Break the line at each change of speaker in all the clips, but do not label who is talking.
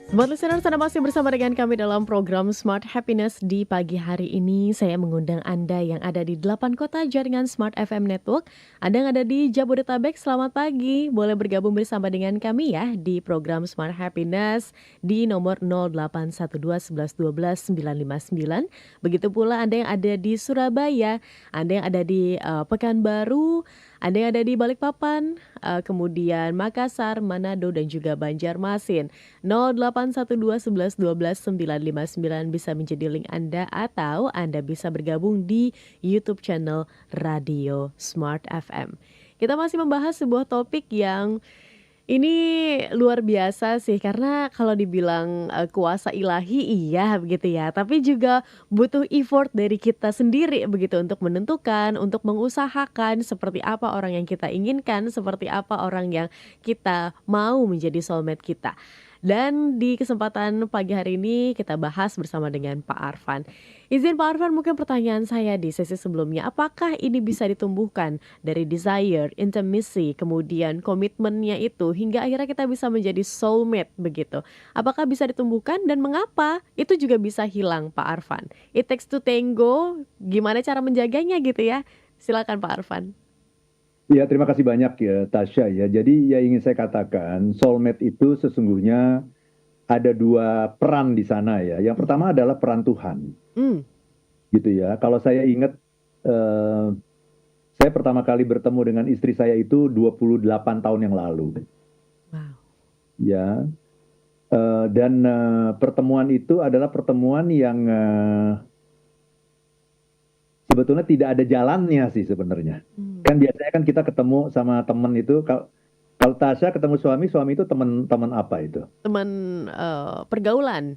Smart Listeners, Anda masih bersama dengan kami dalam program Smart Happiness. Di pagi hari ini saya mengundang Anda yang ada di 8 kota jaringan Smart FM Network. Anda yang ada di Jabodetabek, selamat pagi. Boleh bergabung bersama dengan kami ya di program Smart Happiness di nomor 0812 11 12 959. Begitu pula Anda yang ada di Surabaya, Anda yang ada di Pekanbaru, Anda yang ada di Balikpapan, kemudian Makassar, Manado, dan juga Banjarmasin. 0812 11 12 959 bisa menjadi link Anda atau Anda bisa bergabung di YouTube channel Radio Smart FM. Kita masih membahas sebuah topik yang ini luar biasa sih, karena kalau dibilang kuasa ilahi iya begitu ya, tapi juga butuh effort dari kita sendiri begitu untuk menentukan, untuk mengusahakan seperti apa orang yang kita inginkan, seperti apa orang yang kita mau menjadi soulmate kita. Dan di kesempatan pagi hari ini kita bahas bersama dengan Pak Arfan. Izin Pak Arfan, mungkin pertanyaan saya di sesi sebelumnya, apakah ini bisa ditumbuhkan dari desire, intimacy, kemudian komitmennya itu hingga akhirnya kita bisa menjadi soulmate begitu. Apakah bisa ditumbuhkan dan mengapa itu juga bisa hilang Pak Arfan? It takes to tango, gimana cara menjaganya gitu ya? Silakan Pak Arfan.
Ya, terima kasih banyak ya Tasya ya. Jadi ya ingin saya katakan soulmate itu sesungguhnya ada dua peran di sana ya. Yang pertama adalah peran Tuhan,
Hmm,
gitu ya. Kalau saya ingat eh, saya pertama kali bertemu dengan istri saya itu 28 tahun yang lalu,
wow.
ya. Dan pertemuan itu adalah pertemuan yang sebetulnya tidak ada jalannya sih sebenarnya.
Hmm.
Kan biasanya kan kita ketemu sama teman itu kalau Tasya ketemu suami, suami itu teman-teman apa itu?
Teman pergaulan.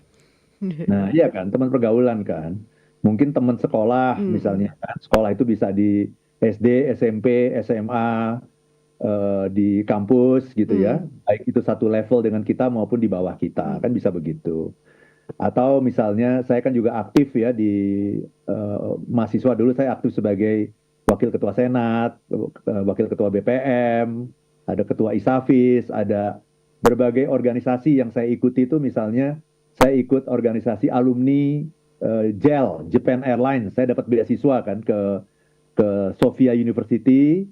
Nah, iya kan, teman pergaulan kan. Mungkin teman sekolah
Mm-mm.
misalnya kan. Sekolah itu bisa di SD, SMP, SMA, di kampus gitu ya.
Mm.
Baik itu satu level dengan kita maupun di bawah kita, kan
Mm.
bisa begitu. Atau misalnya saya kan juga aktif ya di mahasiswa dulu saya aktif sebagai wakil ketua Senat, wakil ketua BPM, ada ketua ISAFIS, ada berbagai organisasi yang saya ikuti itu misalnya saya ikut organisasi alumni JEL, Japan Airlines. Saya dapat beasiswa kan ke Sofia University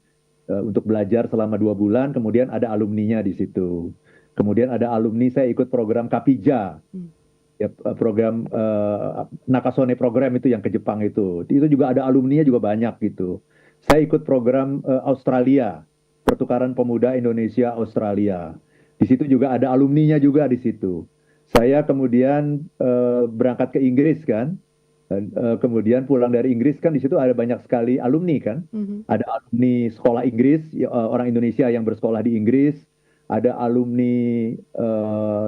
untuk belajar selama 2 bulan. Kemudian ada alumninya di situ. Kemudian ada alumni saya ikut program Kapija,
Mm.
ya, program Nakasone program itu yang ke Jepang itu juga ada alumninya juga banyak gitu. Saya ikut program Australia, pertukaran pemuda Indonesia Australia. Di situ juga ada alumninya juga di situ. Saya kemudian berangkat ke Inggris kan. Dan, kemudian pulang dari Inggris kan di situ ada banyak sekali alumni kan.
Mhm.
Ada alumni sekolah Inggris, ya, orang Indonesia yang bersekolah di Inggris. Ada alumni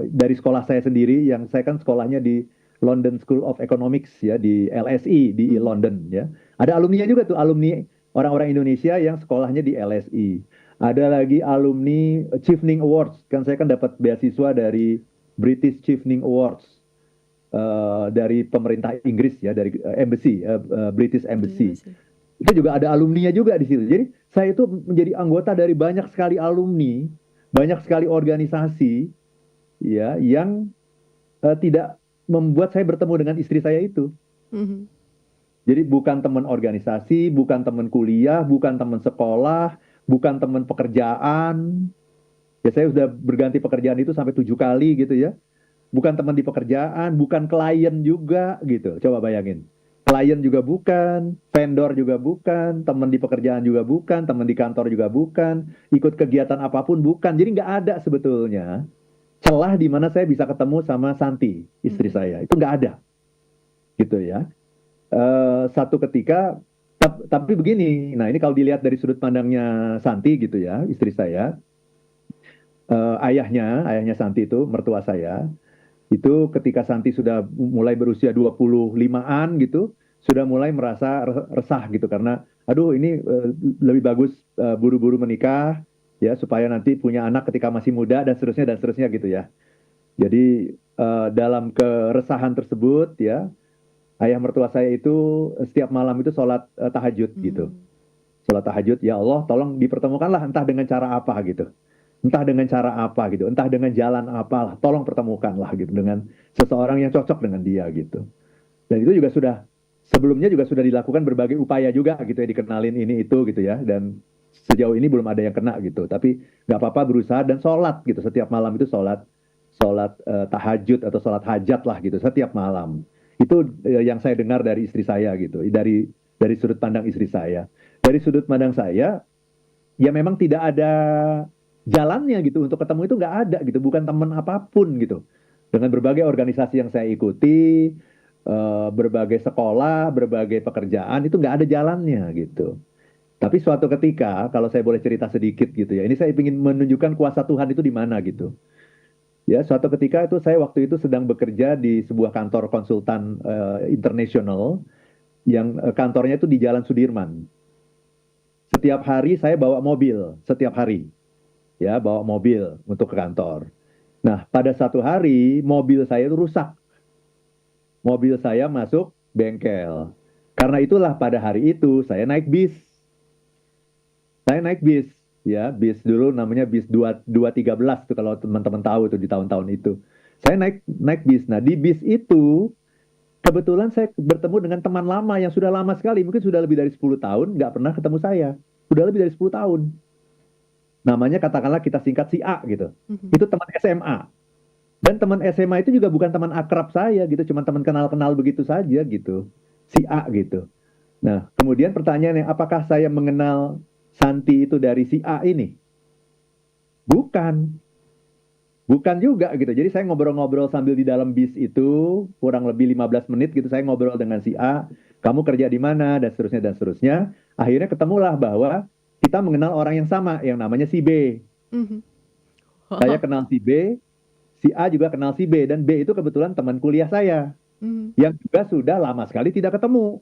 dari sekolah saya sendiri, yang saya kan sekolahnya di London School of Economics ya, di LSE di
Mhm.
London ya. Ada alumninya juga tuh, alumni orang-orang Indonesia yang sekolahnya di LSE. Ada lagi alumni Chevening Awards, kan saya kan dapat beasiswa dari British Chevening Awards dari pemerintah Inggris ya, dari embassy, British
Terima
Embassy.
kasih.
Itu juga ada alumninya juga di situ. Jadi saya itu menjadi anggota dari banyak sekali alumni, banyak sekali organisasi ya yang tidak membuat saya bertemu dengan istri saya itu.
Mhm.
Jadi bukan teman organisasi, bukan teman kuliah, bukan teman sekolah, bukan teman pekerjaan. Ya saya sudah berganti pekerjaan itu sampai 7 kali gitu ya. Bukan teman di pekerjaan, bukan klien juga gitu. Coba bayangin. Klien juga bukan, vendor juga bukan, teman di pekerjaan juga bukan, teman di kantor juga bukan, ikut kegiatan apapun bukan. Jadi nggak ada sebetulnya celah di mana saya bisa ketemu sama Santi, istri
Mhm.
saya. Itu nggak ada, gitu ya. Satu ketika, tapi begini, nah ini kalau dilihat dari sudut pandangnya Santi gitu ya, istri saya, ayahnya Santi itu, mertua saya, itu ketika Santi sudah mulai berusia 25-an gitu, sudah mulai merasa resah gitu karena aduh ini lebih bagus buru-buru menikah ya supaya nanti punya anak ketika masih muda dan seterusnya gitu ya. Jadi dalam keresahan tersebut ya, ayah mertua saya itu setiap malam itu sholat tahajud gitu.
Mmm.
Sholat tahajud, ya Allah tolong dipertemukanlah entah dengan cara apa gitu. entah dengan cara apa gitu, entah dengan jalan apalah, tolong pertemukanlah gitu dengan seseorang yang cocok dengan dia gitu. Dan itu juga sudah sebelumnya juga sudah dilakukan berbagai upaya juga gitu ya, dikenalin ini itu gitu ya, dan sejauh ini belum ada yang kena gitu. Tapi nggak apa-apa, berusaha dan sholat gitu, setiap malam itu sholat, sholat tahajud atau sholat hajat lah gitu setiap malam. Itu yang saya dengar dari istri saya gitu, dari sudut pandang istri saya. Dari sudut pandang saya, ya memang tidak ada jalannya gitu untuk ketemu, itu nggak ada gitu, bukan teman apapun gitu. Dengan berbagai organisasi yang saya ikuti, berbagai sekolah, berbagai pekerjaan, itu nggak ada jalannya gitu. Tapi suatu ketika, kalau saya boleh cerita sedikit gitu ya, ini saya ingin menunjukkan kuasa Tuhan itu di mana gitu. Ya, suatu ketika itu saya waktu itu sedang bekerja di sebuah kantor konsultan internasional yang kantornya itu di Jalan Sudirman. Setiap hari saya bawa mobil, setiap hari ya bawa mobil untuk ke kantor. Nah, pada satu hari mobil saya itu rusak. Mobil saya masuk bengkel. Karena itulah pada hari itu saya naik bis. Saya naik bis, ya, bis dulu namanya bis 213 tuh kalau teman-teman tahu tuh di tahun-tahun itu. Saya naik naik bis. Nah, di bis itu kebetulan saya bertemu dengan teman lama yang sudah lama sekali, mungkin sudah lebih dari 10 tahun nggak pernah ketemu saya. Sudah lebih dari 10 tahun. Namanya katakanlah kita singkat si A gitu.
Mhm.
Itu teman SMA. Dan teman SMA itu juga bukan teman akrab saya gitu, cuma teman kenal-kenal begitu saja gitu. Si A gitu. Nah, kemudian pertanyaannya, apakah saya mengenal Santi itu dari si A ini? Bukan. Bukan juga gitu. Jadi saya ngobrol-ngobrol sambil di dalam bis itu, kurang lebih 15 menit gitu, saya ngobrol dengan si A, kamu kerja di mana, dan seterusnya, dan seterusnya. Akhirnya ketemulah bahwa kita mengenal orang yang sama, yang namanya si B.
Mhm.
Saya
Wow.
kenal si B, si A juga kenal si B, dan B itu kebetulan teman kuliah saya,
Mhm.
yang juga sudah lama sekali tidak ketemu.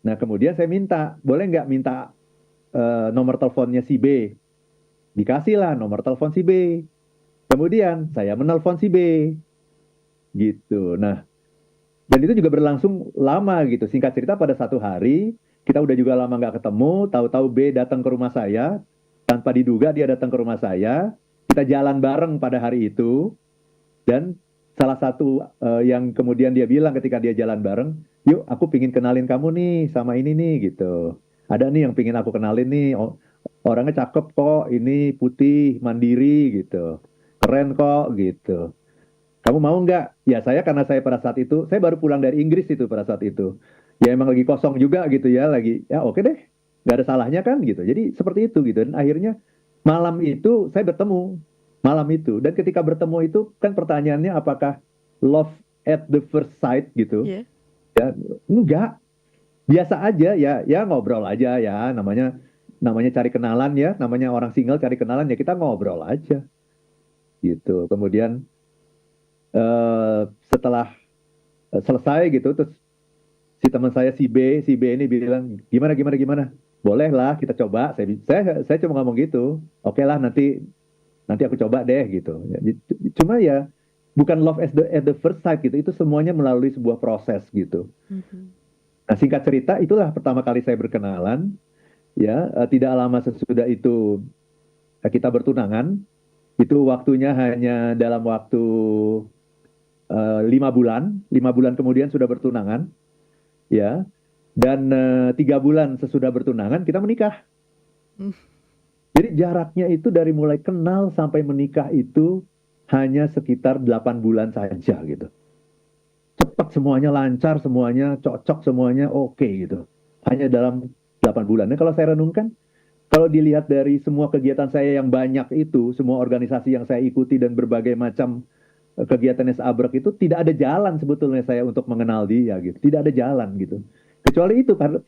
Nah, kemudian saya minta, boleh nggak minta nomor teleponnya si B? Dikasihlah nomor telepon si B. Kemudian saya menelpon si B, gitu. Nah, dan itu juga berlangsung lama gitu. Singkat cerita pada satu hari, kita udah juga lama nggak ketemu, tahu-tahu B datang ke rumah saya, tanpa diduga dia datang ke rumah saya, kita jalan bareng pada hari itu, dan salah satu yang kemudian dia bilang ketika dia jalan bareng, yuk aku pingin kenalin kamu nih sama ini nih gitu. Ada nih yang pingin aku kenalin nih, orangnya cakep kok, ini putih, mandiri gitu. Keren kok gitu. Kamu mau nggak? Ya saya karena saya pada saat itu, saya baru pulang dari Inggris itu pada saat itu. Ya emang lagi kosong juga gitu ya, lagi ya oke deh, nggak ada salahnya kan gitu. Jadi seperti itu gitu. Dan akhirnya malam itu saya bertemu malam itu. Dan ketika bertemu itu kan pertanyaannya apakah love at the first sight gitu?
Iya.
Ya enggak, biasa aja ya, ya ngobrol aja ya, namanya namanya cari kenalan ya, namanya orang single cari kenalan ya kita ngobrol aja gitu. Kemudian setelah selesai gitu, terus si teman saya si B ini bilang gimana gimana gimana, boleh lah kita coba. Saya cuma ngomong gitu, oke lah nanti nanti aku coba deh gitu. Ya, cuma ya bukan love at the first sight gitu, itu semuanya melalui sebuah proses gitu.
Mhm.
Nah, singkat cerita itulah pertama kali saya berkenalan, ya tidak lama sesudah itu kita bertunangan. Itu waktunya hanya dalam waktu 5 bulan, 5 bulan kemudian sudah bertunangan, ya. Dan 3 bulan sesudah bertunangan kita menikah.
Mhm.
Jadi jaraknya itu dari mulai kenal sampai menikah itu hanya sekitar 8 bulan saja gitu. Cepat semuanya, lancar semuanya, cocok semuanya, oke gitu. Hanya dalam 8 bulan. Nah, kalau saya renungkan, kalau dilihat dari semua kegiatan saya yang banyak itu, semua organisasi yang saya ikuti dan berbagai macam kegiatan Abrek itu, tidak ada jalan sebetulnya saya untuk mengenal dia gitu. Tidak ada jalan gitu. Kecuali itu, karena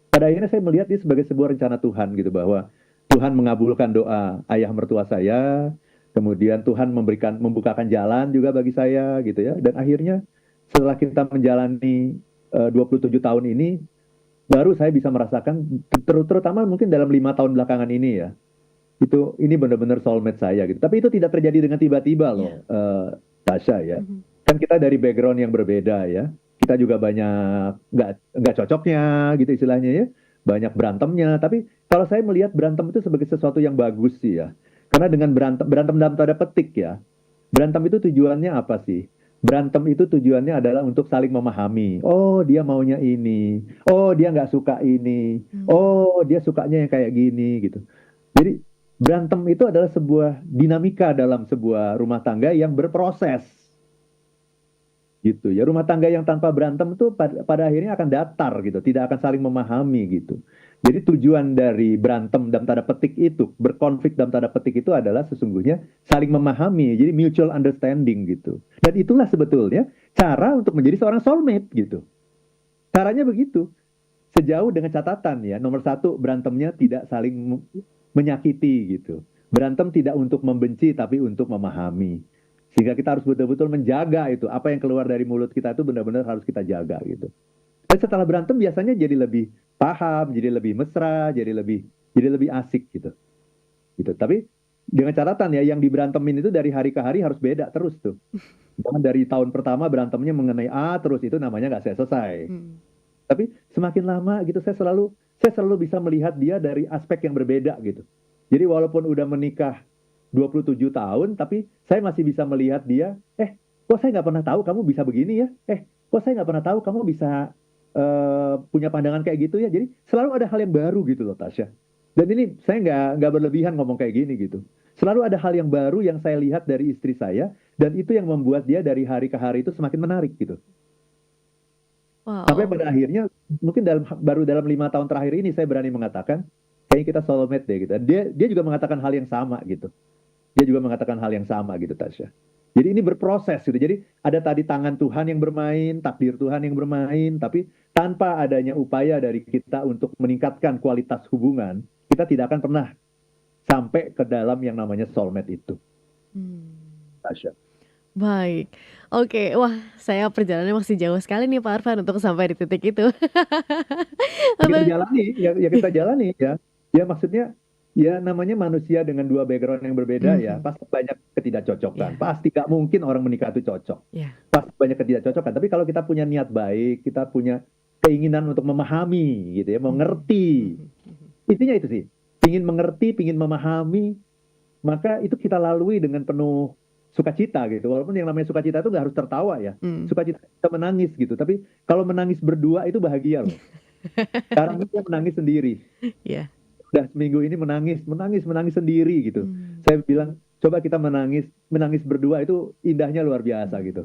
pada akhirnya saya melihat dia sebagai sebuah rencana Tuhan gitu, bahwa Tuhan mengabulkan doa ayah mertua saya, kemudian Tuhan membukakan jalan juga bagi saya gitu ya. Dan akhirnya setelah kita menjalani 27 tahun ini, baru saya bisa merasakan, terutama mungkin dalam 5 tahun belakangan ini ya, itu ini benar-benar soulmate saya gitu. Tapi itu tidak terjadi dengan tiba-tiba
Iya.
loh, Tasya ya.
Mhm.
Kan kita dari background yang berbeda ya. Kita juga banyak nggak cocoknya gitu istilahnya ya. Banyak berantemnya. Tapi kalau saya melihat berantem itu sebagai sesuatu yang bagus sih ya. Karena dengan berantem, berantem dalam tanda petik ya, berantem itu tujuannya apa sih? Berantem itu tujuannya adalah untuk saling memahami. Oh, dia maunya ini. Oh, dia nggak suka ini.
Hmm.
Oh, dia sukanya yang kayak gini gitu. Jadi berantem itu adalah sebuah dinamika dalam sebuah rumah tangga yang berproses gitu ya. Rumah tangga yang tanpa berantem itu pada akhirnya akan datar gitu, tidak akan saling memahami gitu. Jadi tujuan dari berantem dalam tanda petik itu, berkonflik dalam tanda petik itu adalah sesungguhnya saling memahami, jadi mutual understanding gitu. Dan itulah sebetulnya cara untuk menjadi seorang soulmate gitu. Caranya begitu. Sejauh dengan catatan ya, nomor satu berantemnya tidak saling menyakiti gitu. Berantem tidak untuk membenci tapi untuk memahami. Sehingga kita harus betul-betul menjaga itu. Apa yang keluar dari mulut kita itu benar-benar harus kita jaga gitu. Dan setelah berantem biasanya jadi lebih paham, jadi lebih mesra, jadi lebih asik gitu. Gitu. Tapi dengan catatan ya, yang diberantemin itu dari hari ke hari harus beda terus tuh. Jangan dari tahun pertama berantemnya mengenai A terus, itu namanya nggak selesai.
Hmm.
Tapi semakin lama gitu saya selalu bisa melihat dia dari aspek yang berbeda gitu. Jadi walaupun udah menikah 27 tahun, tapi saya masih bisa melihat dia, kok saya nggak pernah tahu kamu bisa begini ya? Kok saya nggak pernah tahu kamu bisa punya pandangan kayak gitu ya? Jadi selalu ada hal yang baru gitu loh, Tasya. Dan ini saya nggak berlebihan ngomong kayak gini gitu. Selalu ada hal yang baru yang saya lihat dari istri saya, dan itu yang membuat dia dari hari ke hari itu semakin menarik gitu. Sampai
Wow.
pada akhirnya mungkin baru dalam 5 tahun terakhir ini saya berani mengatakan kayaknya kita soulmate deh gitu. Dia juga mengatakan hal yang sama gitu. Dia juga mengatakan hal yang sama gitu, Tasya. Jadi ini berproses gitu. Jadi ada tadi tangan Tuhan yang bermain, takdir Tuhan yang bermain, tapi tanpa adanya upaya dari kita untuk meningkatkan kualitas hubungan, kita tidak akan pernah sampai ke dalam yang namanya soulmate itu,
Hmm.
Tasya.
Baik. Oke, wah saya perjalanannya masih jauh sekali nih Pak Arfan untuk sampai di titik itu.
Ya kita
Untuk
jalani, ya kita jalani ya. Ya maksudnya ya namanya manusia dengan dua background yang berbeda ya,
Mhm.
pasti banyak ketidakcocokan.
Ya,
Pasti gak mungkin orang menikah itu cocok.
ya.
Pasti banyak ketidakcocokan. Tapi kalau kita punya niat baik, kita punya keinginan untuk memahami gitu ya,
Mhm,
mengerti.
mhm, mhm.
Intinya itu sih. Pingin mengerti, pingin memahami, maka itu kita lalui dengan penuh sukacita gitu. Walaupun yang namanya sukacita itu nggak harus tertawa ya.
Mmm.
Sukacita kita menangis gitu. Tapi kalau menangis berdua itu bahagia loh. Sekarang ini dia menangis sendiri.
Iya.
Udah seminggu ini menangis, menangis, menangis sendiri gitu.
Mmm,
Saya bilang, coba kita menangis, menangis berdua itu indahnya luar biasa
mhm,
gitu.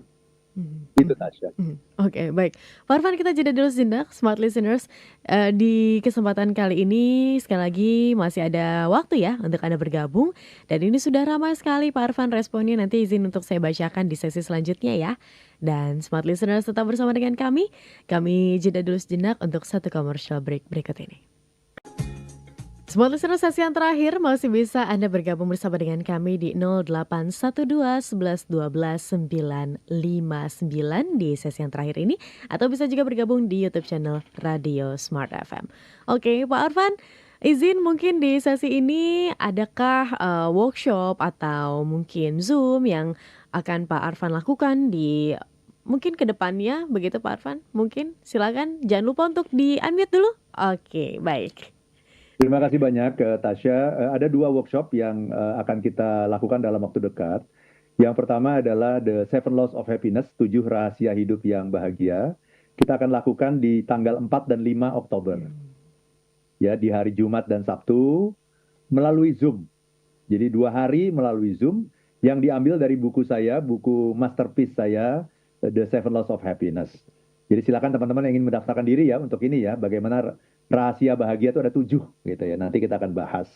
mhm,
Itu
mhm,
Tasya.
mhm. Oke, baik. Pak Arfan kita jeda dulu sejenak, smart listeners, di kesempatan kali ini sekali lagi masih ada waktu ya untuk Anda bergabung dan ini sudah ramai sekali Pak Arfan responnya, nanti izin untuk saya bacakan di sesi selanjutnya ya. Dan smart listeners tetap bersama dengan kami jeda dulu sejenak untuk satu commercial break berikut ini. Smart Listener sesi yang terakhir masih bisa Anda bergabung bersama dengan kami di 0812 11 12 959 di sesi yang terakhir ini atau bisa juga bergabung di YouTube channel Radio Smart FM. Oke, Pak Arfan, izin mungkin di sesi ini adakah workshop atau mungkin Zoom yang akan Pak Arfan lakukan di mungkin ke depannya begitu Pak Arfan? Mungkin silakan jangan lupa untuk di-unmute dulu. Oke, baik.
Terima kasih banyak Tasya. Ada 2 workshop yang akan kita lakukan dalam waktu dekat. Yang pertama adalah The 7 Laws of Happiness, 7 rahasia hidup yang bahagia. Kita akan lakukan di tanggal 4 dan 5 Oktober.
Hmm.
Ya, di hari Jumat dan Sabtu melalui Zoom. Jadi 2 hari melalui Zoom yang diambil dari buku saya, buku masterpiece saya, The 7 Laws of Happiness. Jadi silakan teman-teman yang ingin mendaftarkan diri ya untuk ini ya, bagaimana rahasia bahagia itu ada 7 gitu ya. Nanti kita akan bahas.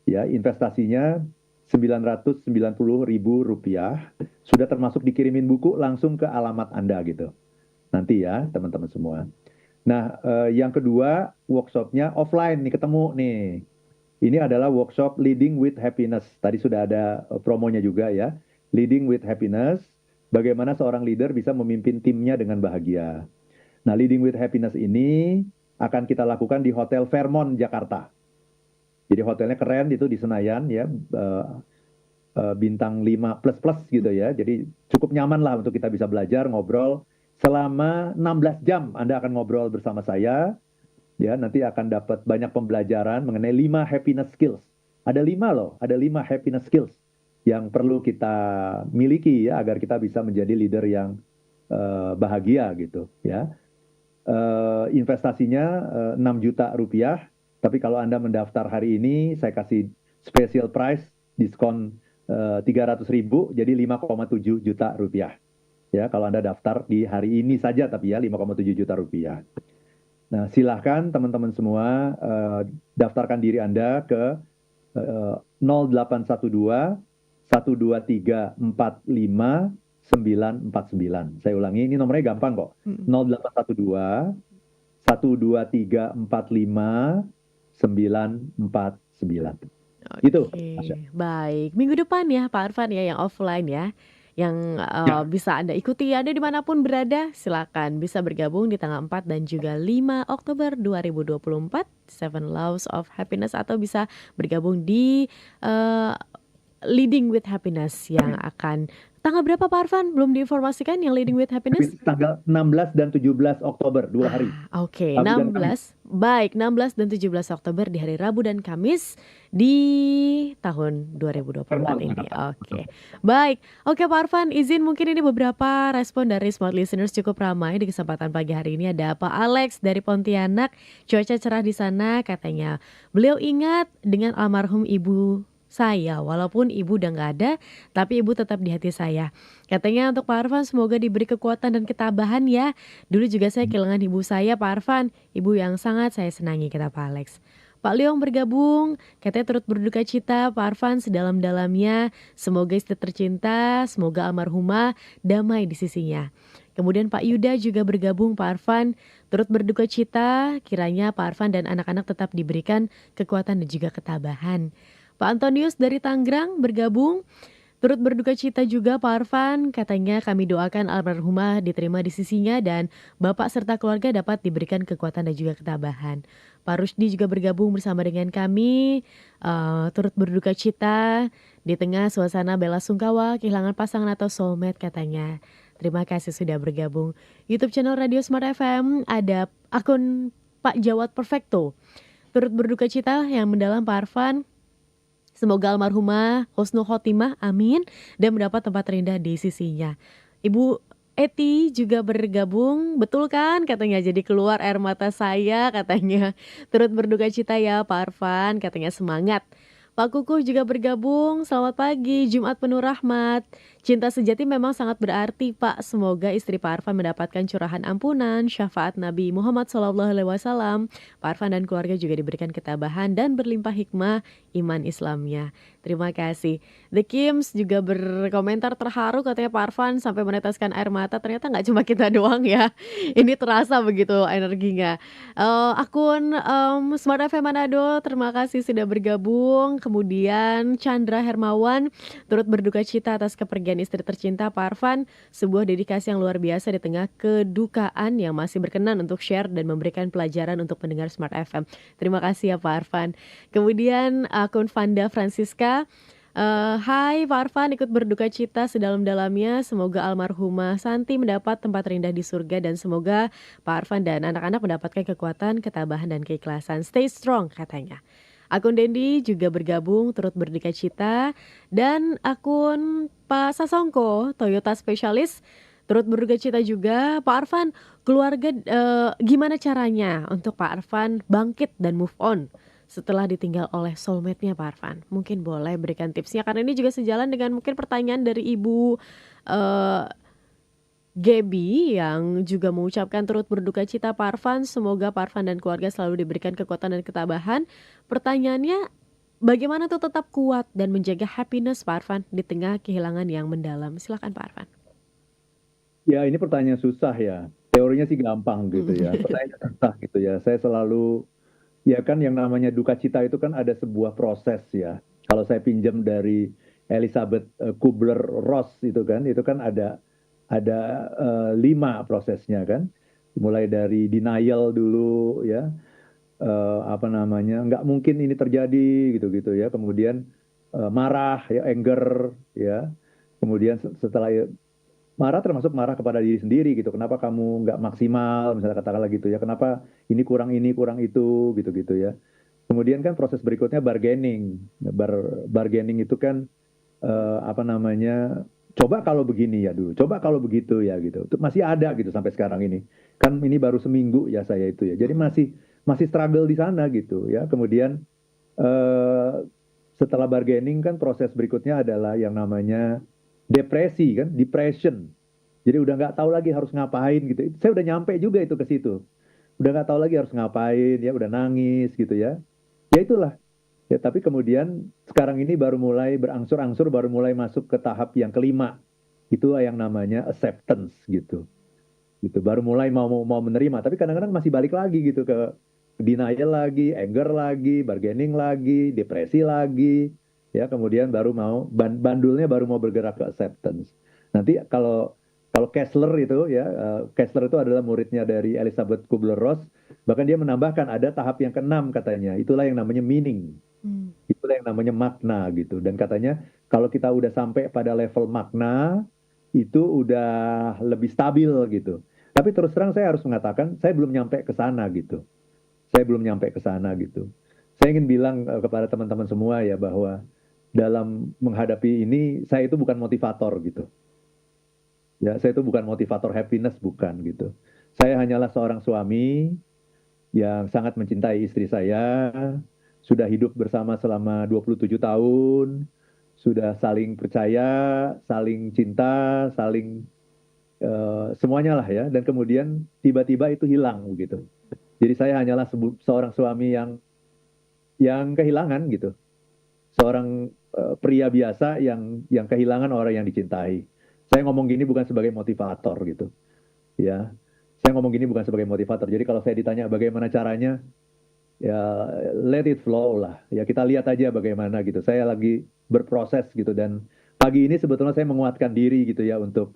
Ya, investasinya Rp990.000, sudah termasuk dikirimin buku langsung ke alamat Anda gitu. Nanti ya teman-teman semua. Nah, yang kedua workshopnya offline nih, ketemu nih. Ini adalah workshop Leading with Happiness. Tadi sudah ada promonya juga ya. Leading with Happiness, bagaimana seorang leader bisa memimpin timnya dengan bahagia. Nah, Leading with Happiness ini akan kita lakukan di Hotel Fairmont, Jakarta. Jadi hotelnya keren, itu di Senayan ya, bintang 5 plus plus gitu ya. Jadi cukup nyaman lah untuk kita bisa belajar, ngobrol. Selama 16 jam Anda akan ngobrol bersama saya. Ya, nanti akan dapat banyak pembelajaran mengenai 5 happiness skills. Ada 5 loh, ada 5 happiness skills yang perlu kita miliki ya agar kita bisa menjadi leader yang bahagia gitu ya. Investasinya 6 juta rupiah, tapi kalau Anda mendaftar hari ini saya kasih special price diskon 300.000 jadi 5,7 juta rupiah. Ya, kalau Anda daftar di hari ini saja tapi ya 5,7 juta rupiah. Nah, silahkan teman-teman semua daftarkan diri Anda ke 0812 12345 949. Saya ulangi, ini nomornya gampang kok. 0812 12345 949. Itu, Asya.
Oke, baik. Minggu depan ya Pak Arfan ya yang offline ya, yang
Ya,
bisa Anda ikuti Anda dimanapun berada, silakan bisa bergabung di tanggal 4 dan juga 5 Oktober 2024, Seven Laws of Happiness atau bisa bergabung di eh, Leading with Happiness yang akan tanggal berapa Pak Arfan? Belum diinformasikan yang Leading with Happiness?
tanggal 16 dan 17 Oktober, 2 hari.
Oke,
Rabu dan Kamis.
16. Baik, 16 dan 17 Oktober di hari Rabu dan Kamis di tahun 2024 ini. Oke. Baik. Oke, Pak Arfan, izin mungkin ini beberapa respon dari Smart Listeners cukup ramai di kesempatan pagi hari ini. Ada Pak Alex dari Pontianak, cuaca cerah di sana katanya. Beliau ingat dengan almarhum ibu saya, walaupun ibu udah nggak ada, tapi ibu tetap di hati saya. Katanya untuk Pak Arfan semoga diberi kekuatan dan ketabahan ya. Dulu juga saya kehilangan ibu saya, Pak Arfan, ibu yang sangat saya senangi, kata Pak Alex. Pak Leong bergabung, katanya turut berduka cita Pak Arfan sedalam-dalamnya. Semoga istri tercinta, semoga almarhumah damai di sisinya. Kemudian Pak Yuda juga bergabung, Pak Arfan turut berduka cita, kiranya Pak Arfan dan anak-anak tetap diberikan kekuatan dan juga ketabahan. Pak Antonius dari Tangerang bergabung, turut berduka cita juga Pak Arfan, katanya kami doakan almarhumah diterima di sisinya dan Bapak serta keluarga dapat diberikan kekuatan dan juga ketabahan. Pak Rusdi juga bergabung bersama dengan kami, turut berduka cita di tengah suasana bela sungkawa kehilangan pasangan atau soulmate katanya. Terima kasih sudah bergabung. YouTube channel Radio Smart FM ada akun Pak Jawad Perfecto. Turut berduka cita yang mendalam Pak Arfan. Semoga almarhumah husnul khotimah, amin, dan mendapat tempat terindah di sisinya. Ibu Eti juga bergabung, betul kan katanya, jadi keluar air mata saya katanya. Turut berduka cita ya Pak Arfan, katanya semangat. Pak Kukuh juga bergabung, selamat pagi, Jumat penuh rahmat. Cinta sejati memang sangat berarti Pak, semoga istri Pak Arfan mendapatkan curahan ampunan, syafaat Nabi Muhammad SAW. Pak Arfan dan keluarga juga diberikan ketabahan dan berlimpah hikmah iman Islamnya. Terima kasih. The Kims juga berkomentar terharu, katanya Pak Arfan sampai meneteskan air mata, ternyata nggak cuma kita doang ya. Ini terasa begitu energinya. Akun Smart FM Manado, terima kasih sudah bergabung. Kemudian Chandra Hermawan turut berduka cita atas kepergian istri tercinta Pak Arfan. Sebuah dedikasi yang luar biasa di tengah kedukaan yang masih berkenan untuk share dan memberikan pelajaran untuk pendengar Smart FM. Terima kasih ya Pak Arfan. Kemudian akun Vanda Francisca, hai Pak Arfan, ikut berduka cita sedalam-dalamnya. Semoga almarhumah Santi mendapat tempat terindah di surga dan semoga Pak Arfan dan anak-anak mendapatkan kekuatan, ketabahan dan keikhlasan. Stay strong katanya. Akun Dendi juga bergabung turut berduka cita dan akun Pak Sasongko Toyota Spesialis turut berduka cita juga. Pak Arfan, keluarga gimana caranya untuk Pak Arfan bangkit dan move on setelah ditinggal oleh soulmate-nya Pak Arfan? Mungkin boleh berikan tipsnya karena ini juga sejalan dengan mungkin pertanyaan dari Ibu eh, Gaby yang juga mengucapkan turut berduka cita Pak Arfan. Semoga Pak Arfan dan keluarga selalu diberikan kekuatan dan ketabahan. Pertanyaannya, bagaimana tuh tetap kuat dan menjaga happiness Pak Arfan di tengah kehilangan yang mendalam? Silakan Pak Arfan.
Ya, ini pertanyaan susah ya. Teorinya sih gampang gitu ya. Pertanyaan susah gitu ya. Saya selalu, ya kan yang namanya duka cita itu kan ada sebuah proses ya. Kalau saya pinjam dari Elizabeth Kubler-Ross itu kan ada 5 prosesnya kan. Mulai dari denial dulu ya, apa namanya, nggak mungkin ini terjadi gitu-gitu ya. Kemudian marah ya, anger ya. Kemudian setelah marah termasuk marah kepada diri sendiri gitu. Kenapa kamu nggak maksimal, misalnya katakanlah gitu ya. Kenapa ini kurang itu, gitu-gitu ya. Kemudian kan proses berikutnya bargaining. Bargaining itu kan apa namanya, coba kalau begini ya dulu, coba kalau begitu ya gitu. Itu masih ada gitu sampai sekarang ini. Kan ini baru seminggu ya saya itu ya. Jadi masih masih struggle di sana gitu ya. Kemudian eh, setelah bargaining kan proses berikutnya adalah yang namanya depresi kan, depression. Jadi udah nggak tahu lagi harus ngapain gitu. Saya udah nyampe juga itu ke situ. Udah nggak tahu lagi harus ngapain ya, udah nangis gitu ya. Ya itulah. Ya, tapi kemudian sekarang ini baru mulai berangsur-angsur, baru mulai masuk ke tahap yang kelima. Itu yang namanya acceptance gitu. Gitu. Baru mulai mau menerima, tapi kadang-kadang masih balik lagi gitu ke denial lagi, anger lagi, bargaining lagi, depresi lagi. Ya, kemudian baru mau bandulnya baru mau bergerak ke acceptance. Nanti kalau kalau Kessler itu ya, Kessler itu adalah muridnya dari Elizabeth Kubler-Ross, bahkan dia menambahkan ada tahap yang keenam katanya. Itulah yang namanya meaning.
Hmm.
Itulah yang namanya makna gitu. Dan katanya kalau kita udah sampai pada level makna, itu udah lebih stabil gitu. Tapi terus terang saya harus mengatakan, saya belum nyampe ke sana gitu. Saya belum nyampe ke sana gitu. Saya ingin bilang kepada teman-teman semua ya bahwa dalam menghadapi ini, saya itu bukan motivator gitu. Ya, saya itu bukan motivator happiness, bukan gitu. Saya hanyalah seorang suami yang sangat mencintai istri saya, sudah hidup bersama selama 27 tahun, sudah saling percaya, saling cinta, saling semuanya lah ya. Dan kemudian tiba-tiba itu hilang begitu. Jadi saya hanyalah seorang suami yang kehilangan gitu, seorang pria biasa yang kehilangan orang yang dicintai. Saya ngomong gini bukan sebagai motivator gitu, ya. Saya ngomong gini bukan sebagai motivator. Jadi kalau saya ditanya bagaimana caranya, ya let it flow lah. Ya kita lihat aja bagaimana gitu. Saya lagi berproses gitu, dan pagi ini sebetulnya saya menguatkan diri gitu ya untuk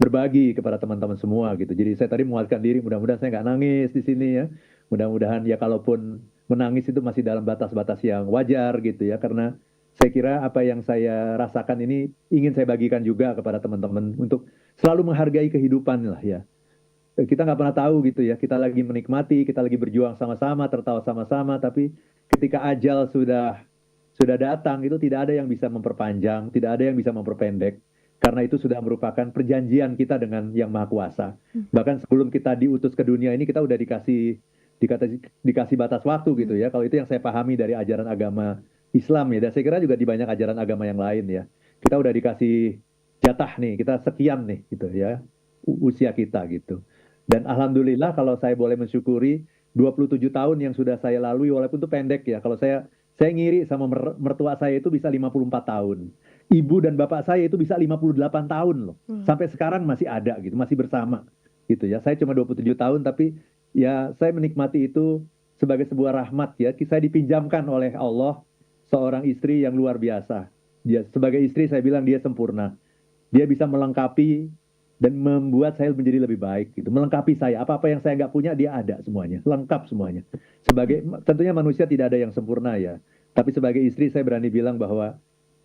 berbagi kepada teman-teman semua gitu. Jadi saya tadi menguatkan diri, mudah-mudahan saya nggak nangis di sini ya. Mudah-mudahan ya kalaupun menangis itu masih dalam batas-batas yang wajar gitu ya. Karena saya kira apa yang saya rasakan ini ingin saya bagikan juga kepada teman-teman untuk selalu menghargai kehidupan lah ya. Kita nggak pernah tahu gitu ya, kita lagi menikmati, kita lagi berjuang sama-sama, tertawa sama-sama, tapi ketika ajal sudah datang, itu tidak ada yang bisa memperpanjang, tidak ada yang bisa memperpendek, karena itu sudah merupakan perjanjian kita dengan Yang Maha Kuasa. Bahkan sebelum kita diutus ke dunia ini, kita udah dikasih batas waktu gitu ya. Kalau itu yang saya pahami dari ajaran agama Islam ya, dan saya kira juga di banyak ajaran agama yang lain ya. Kita udah dikasih jatah nih, kita sekian nih gitu ya, usia kita gitu. Dan alhamdulillah kalau saya boleh mensyukuri 27 tahun yang sudah saya lalui, walaupun itu pendek ya. Kalau saya ngiri sama mertua saya itu bisa 54 tahun. Ibu dan bapak saya itu bisa 58 tahun loh. Sampai sekarang masih ada gitu, masih bersama gitu ya. Saya cuma 27 tahun tapi ya saya menikmati itu sebagai sebuah rahmat ya. Saya dipinjamkan oleh Allah seorang istri yang luar biasa. Dia sebagai istri saya bilang dia sempurna. Dia bisa melengkapi dan membuat saya menjadi lebih baik gitu, melengkapi saya, apa-apa yang saya nggak punya dia ada semuanya, lengkap semuanya. Sebagai tentunya manusia tidak ada yang sempurna ya, tapi sebagai istri saya berani bilang bahwa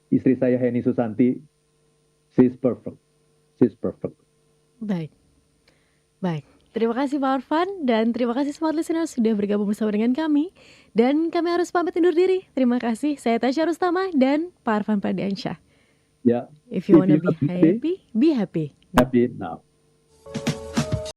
istri saya Heni Susanti, she's perfect, she's perfect.
Baik, baik. Terima kasih Pak Arfan dan terima kasih Smart Listeners sudah bergabung bersama dengan kami. Dan kami harus pamit undur diri. Terima kasih. Saya Tasya Rustama dan Pak Arfan Pradiansyah.
Ya,
If you
if
wanna
you
be
happy,
happy, be happy.
happy now.